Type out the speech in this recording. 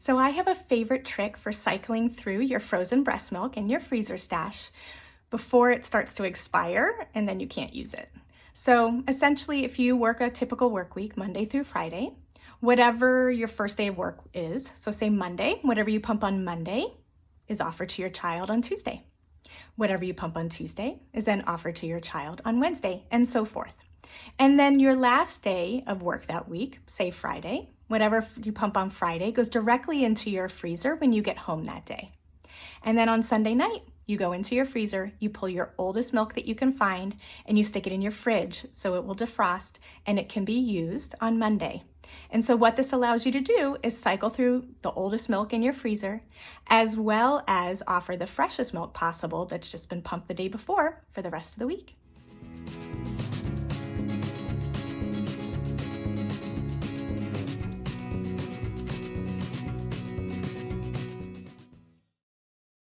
So I have a favorite trick for cycling through your frozen breast milk in your freezer stash before it starts to expire and then you can't use it. So essentially, if you work a typical work week, Monday through Friday, whatever your first day of work is, so say Monday, whatever you pump on Monday is offered to your child on Tuesday. Whatever you pump on Tuesday is then offered to your child on Wednesday, and so forth. And then your last day of work that week, say Friday, whatever you pump on Friday goes directly into your freezer when you get home that day. And then on Sunday night, you go into your freezer, you pull your oldest milk that you can find, and you stick it in your fridge so it will defrost and it can be used on Monday. And so what this allows you to do is cycle through the oldest milk in your freezer, as well as offer the freshest milk possible that's just been pumped the day before for the rest of the week.